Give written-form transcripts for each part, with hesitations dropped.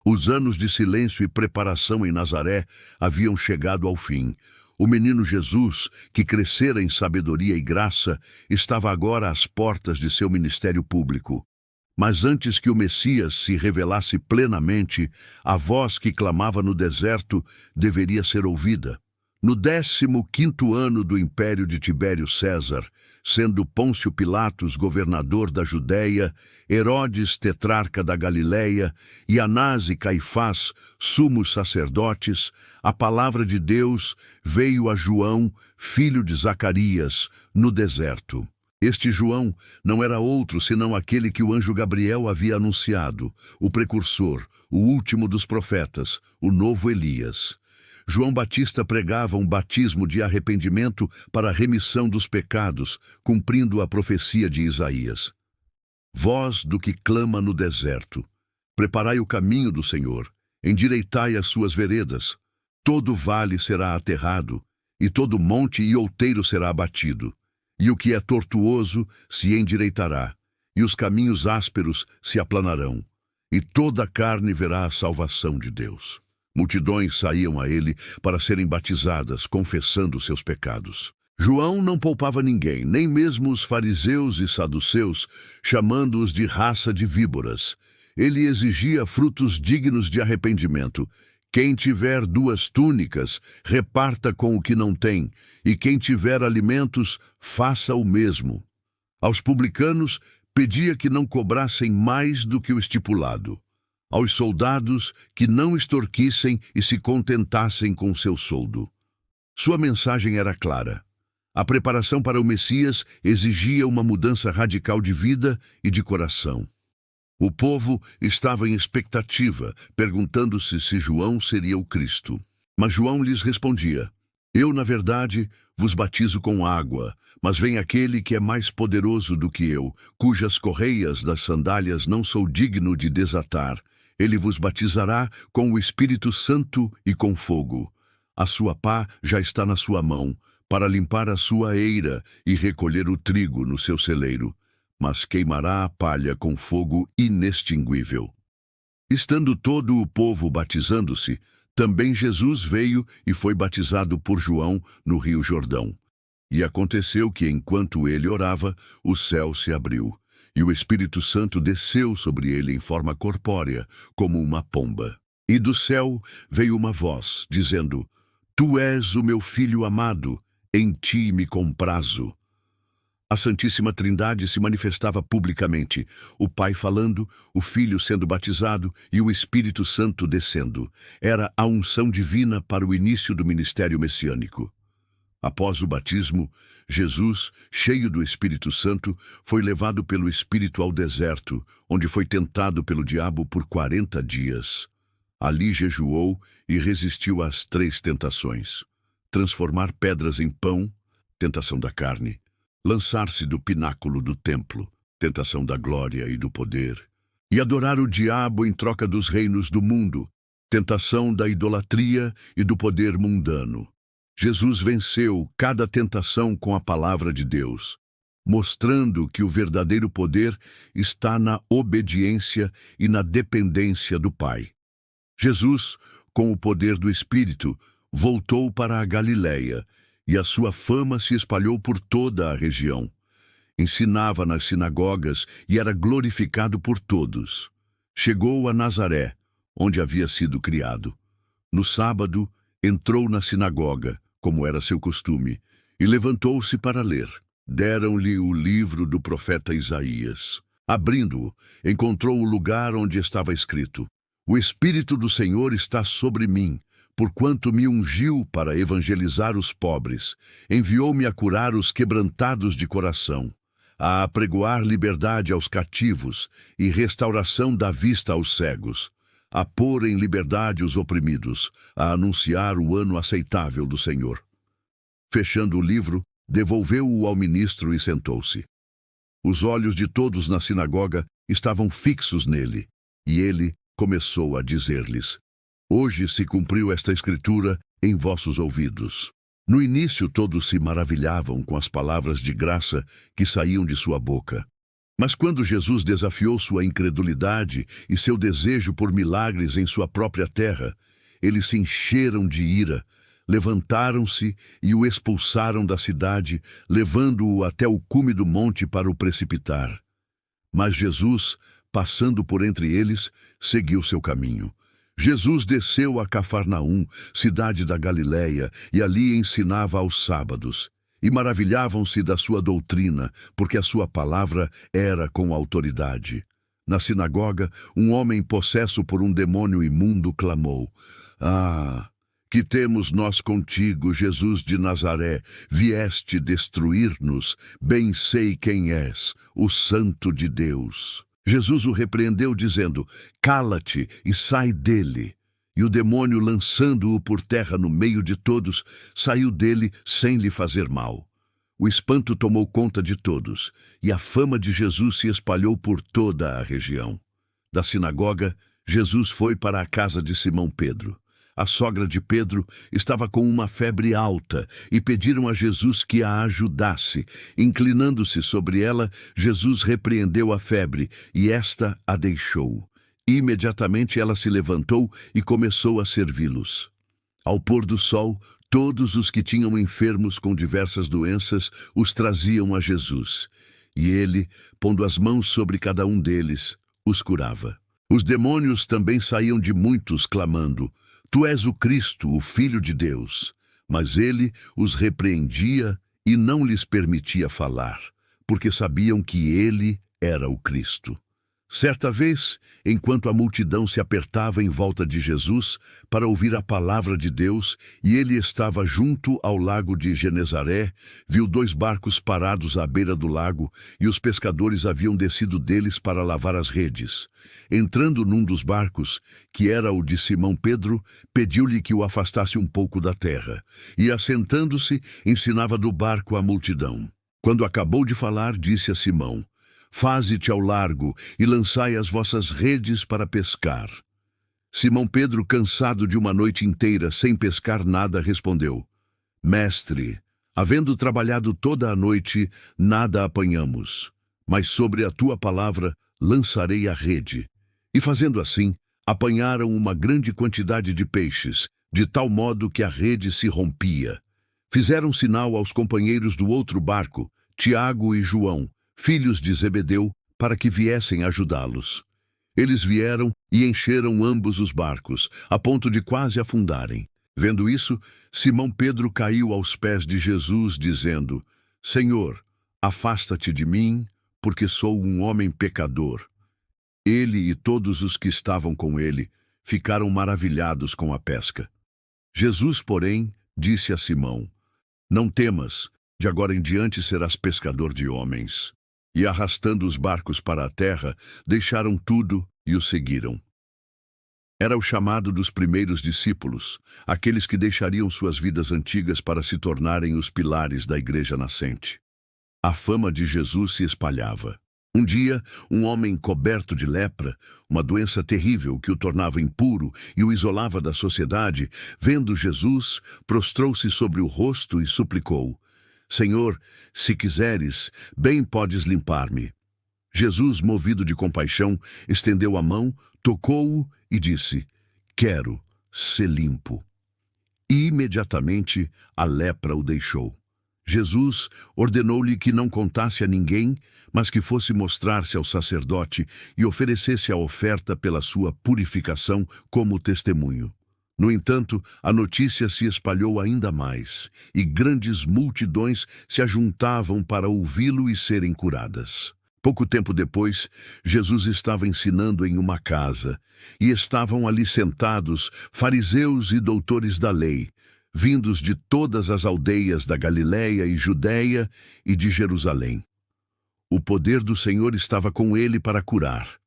Os anos de silêncio e preparação em Nazaré haviam chegado ao fim. O menino Jesus, que crescera em sabedoria e graça, estava agora às portas de seu ministério público. Mas antes que o Messias se revelasse plenamente, a voz que clamava no deserto deveria ser ouvida. No 15º ano do império de Tibério César, sendo Pôncio Pilatos governador da Judéia, Herodes tetrarca da Galileia e Anás e Caifás sumos sacerdotes, a palavra de Deus veio a João, filho de Zacarias, no deserto. Este João não era outro senão aquele que o anjo Gabriel havia anunciado, o precursor, o último dos profetas, o novo Elias. João Batista pregava um batismo de arrependimento para a remissão dos pecados, cumprindo a profecia de Isaías. Voz do que clama no deserto: preparai o caminho do Senhor, endireitai as suas veredas. Todo vale será aterrado, e todo monte e outeiro será abatido. E o que é tortuoso se endireitará, e os caminhos ásperos se aplanarão, e toda a carne verá a salvação de Deus. Multidões saíam a ele para serem batizadas, confessando seus pecados. João não poupava ninguém, nem mesmo os fariseus e saduceus, chamando-os de raça de víboras. Ele exigia frutos dignos de arrependimento. Quem tiver 2 túnicas, reparta com o que não tem, e quem tiver alimentos, faça o mesmo. Aos publicanos, pedia que não cobrassem mais do que o estipulado. Aos soldados, que não extorquissem e se contentassem com seu soldo. Sua mensagem era clara. A preparação para o Messias exigia uma mudança radical de vida e de coração. O povo estava em expectativa, perguntando-se se João seria o Cristo. Mas João lhes respondia: eu, na verdade, vos batizo com água, mas vem aquele que é mais poderoso do que eu, cujas correias das sandálias não sou digno de desatar. Ele vos batizará com o Espírito Santo e com fogo. A sua pá já está na sua mão, para limpar a sua eira e recolher o trigo no seu celeiro, mas queimará a palha com fogo inextinguível. Estando todo o povo batizando-se, também Jesus veio e foi batizado por João no Rio Jordão. E aconteceu que, enquanto ele orava, o céu se abriu, e o Espírito Santo desceu sobre ele em forma corpórea, como uma pomba. E do céu veio uma voz, dizendo: Tu és o meu Filho amado, em ti me comprazo. A Santíssima Trindade se manifestava publicamente, o Pai falando, o Filho sendo batizado e o Espírito Santo descendo. Era a unção divina para o início do ministério messiânico. Após o batismo, Jesus, cheio do Espírito Santo, foi levado pelo Espírito ao deserto, onde foi tentado pelo diabo por 40 dias. Ali jejuou e resistiu às 3 tentações: transformar pedras em pão, tentação da carne; lançar-se do pináculo do templo, tentação da glória e do poder; e adorar o diabo em troca dos reinos do mundo, tentação da idolatria e do poder mundano. Jesus venceu cada tentação com a palavra de Deus, mostrando que o verdadeiro poder está na obediência e na dependência do Pai. Jesus, com o poder do Espírito, voltou para a Galileia, e a sua fama se espalhou por toda a região. Ensinava nas sinagogas e era glorificado por todos. Chegou a Nazaré, onde havia sido criado. No sábado, entrou na sinagoga, como era seu costume, e levantou-se para ler. Deram-lhe o livro do profeta Isaías. Abrindo-o, encontrou o lugar onde estava escrito: O Espírito do Senhor está sobre mim, porquanto me ungiu para evangelizar os pobres, enviou-me a curar os quebrantados de coração, a apregoar liberdade aos cativos e restauração da vista aos cegos, a pôr em liberdade os oprimidos, a anunciar o ano aceitável do Senhor. Fechando o livro, devolveu-o ao ministro e sentou-se. Os olhos de todos na sinagoga estavam fixos nele, e ele começou a dizer-lhes: Hoje se cumpriu esta escritura em vossos ouvidos. No início todos se maravilhavam com as palavras de graça que saíam de sua boca. Mas quando Jesus desafiou sua incredulidade e seu desejo por milagres em sua própria terra, eles se encheram de ira, levantaram-se e o expulsaram da cidade, levando-o até o cume do monte para o precipitar. Mas Jesus, passando por entre eles, seguiu seu caminho. Jesus desceu a Cafarnaum, cidade da Galiléia, e ali ensinava aos sábados. E maravilhavam-se da sua doutrina, porque a sua palavra era com autoridade. Na sinagoga, um homem possesso por um demônio imundo clamou: "Ah, que temos nós contigo, Jesus de Nazaré? Vieste destruir-nos? Bem sei quem és, o Santo de Deus." Jesus o repreendeu, dizendo: "Cala-te e sai dele." E o demônio, lançando-o por terra no meio de todos, saiu dele sem lhe fazer mal. O espanto tomou conta de todos, e a fama de Jesus se espalhou por toda a região. Da sinagoga, Jesus foi para a casa de Simão Pedro. A sogra de Pedro estava com uma febre alta e pediram a Jesus que a ajudasse. Inclinando-se sobre ela, Jesus repreendeu a febre e esta a deixou. Imediatamente ela se levantou e começou a servi-los. Ao pôr do sol, todos os que tinham enfermos com diversas doenças os traziam a Jesus. E ele, pondo as mãos sobre cada um deles, os curava. Os demônios também saíam de muitos, clamando: "Tu és o Cristo, o Filho de Deus." Mas ele os repreendia e não lhes permitia falar, porque sabiam que ele era o Cristo. Certa vez, enquanto a multidão se apertava em volta de Jesus para ouvir a palavra de Deus, e ele estava junto ao lago de Genezaré, viu 2 barcos parados à beira do lago, e os pescadores haviam descido deles para lavar as redes. Entrando num dos barcos, que era o de Simão Pedro, pediu-lhe que o afastasse um pouco da terra, e assentando-se, ensinava do barco à multidão. Quando acabou de falar, disse a Simão: "Faze-te ao largo e lançai as vossas redes para pescar." Simão Pedro, cansado de uma noite inteira sem pescar nada, respondeu: "Mestre, havendo trabalhado toda a noite, nada apanhamos, mas sobre a tua palavra lançarei a rede." E fazendo assim, apanharam uma grande quantidade de peixes, de tal modo que a rede se rompia. Fizeram sinal aos companheiros do outro barco, Tiago e João, filhos de Zebedeu, para que viessem ajudá-los. Eles vieram e encheram ambos os barcos, a ponto de quase afundarem. Vendo isso, Simão Pedro caiu aos pés de Jesus, dizendo: "Senhor, afasta-te de mim, porque sou um homem pecador." Ele e todos os que estavam com ele ficaram maravilhados com a pesca. Jesus, porém, disse a Simão: "Não temas, de agora em diante serás pescador de homens." E arrastando os barcos para a terra, deixaram tudo e o seguiram. Era o chamado dos primeiros discípulos, aqueles que deixariam suas vidas antigas para se tornarem os pilares da igreja nascente. A fama de Jesus se espalhava. Um dia, um homem coberto de lepra, uma doença terrível que o tornava impuro e o isolava da sociedade, vendo Jesus, prostrou-se sobre o rosto e suplicou: "Senhor, se quiseres, bem podes limpar-me." Jesus, movido de compaixão, estendeu a mão, tocou-o e disse: "Quero, sê limpo." E imediatamente a lepra o deixou. Jesus ordenou-lhe que não contasse a ninguém, mas que fosse mostrar-se ao sacerdote e oferecesse a oferta pela sua purificação como testemunho. No entanto, a notícia se espalhou ainda mais, e grandes multidões se ajuntavam para ouvi-lo e serem curadas. Pouco tempo depois, Jesus estava ensinando em uma casa, e estavam ali sentados fariseus e doutores da lei, vindos de todas as aldeias da Galiléia e Judéia e de Jerusalém. O poder do Senhor estava com ele para curar.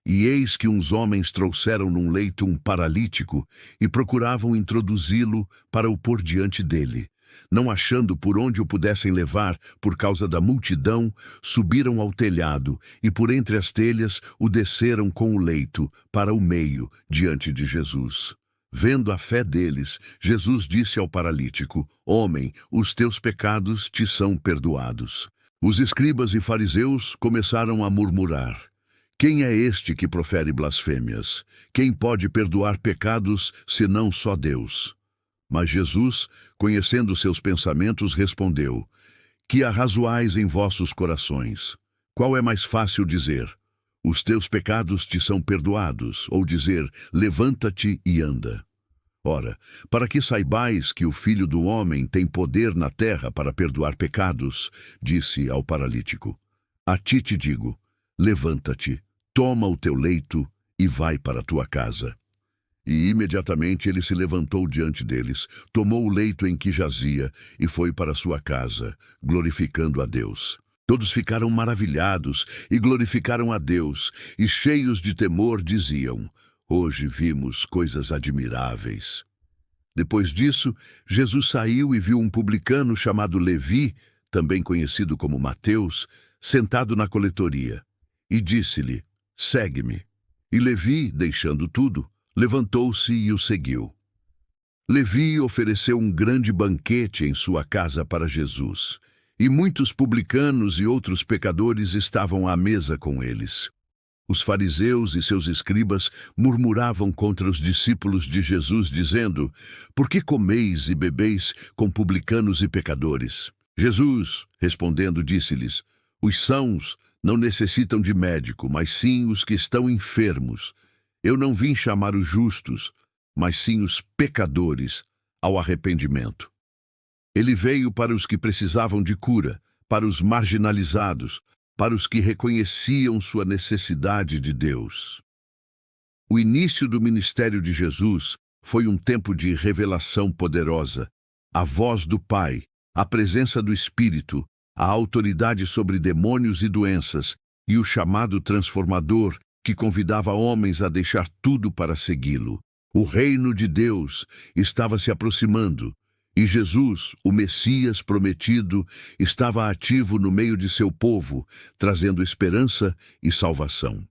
E eis que uns homens trouxeram num leito um paralítico e procuravam introduzi-lo para o pôr diante dele. Não achando por onde o pudessem levar por causa da multidão, subiram ao telhado e por entre as telhas o desceram com o leito para o meio, diante de Jesus. Vendo a fé deles, Jesus disse ao paralítico: "Homem, os teus pecados te são perdoados." Os escribas e fariseus começaram a murmurar: quem é este que profere blasfêmias? Quem pode perdoar pecados, senão só Deus? Mas Jesus, conhecendo seus pensamentos, respondeu: que arrazoais em vossos corações? Qual é mais fácil dizer: os teus pecados te são perdoados, ou dizer: levanta-te e anda? Ora, para que saibais que o Filho do Homem tem poder na terra para perdoar pecados, disse ao paralítico: a ti te digo, levanta-te, toma o teu leito e vai para a tua casa. E imediatamente ele se levantou diante deles, tomou o leito em que jazia e foi para sua casa, glorificando a Deus. Todos ficaram maravilhados e glorificaram a Deus, e cheios de temor diziam: hoje vimos coisas admiráveis. Depois disso, Jesus saiu e viu um publicano chamado Levi, também conhecido como Mateus, sentado na coletoria, e disse-lhe: segue-me. E Levi, deixando tudo, levantou-se e o seguiu. Levi ofereceu um grande banquete em sua casa para Jesus, e muitos publicanos e outros pecadores estavam à mesa com eles. Os fariseus e seus escribas murmuravam contra os discípulos de Jesus, dizendo: por que comeis e bebeis com publicanos e pecadores? Jesus, respondendo, disse-lhes: os sãos não necessitam de médico, mas sim os que estão enfermos. Eu não vim chamar os justos, mas sim os pecadores ao arrependimento. Ele veio para os que precisavam de cura, para os marginalizados, para os que reconheciam sua necessidade de Deus. O início do ministério de Jesus foi um tempo de revelação poderosa, a voz do Pai, a presença do Espírito, a autoridade sobre demônios e doenças, e o chamado transformador que convidava homens a deixar tudo para segui-lo. O reino de Deus estava se aproximando, e Jesus, o Messias prometido, estava ativo no meio de seu povo, trazendo esperança e salvação.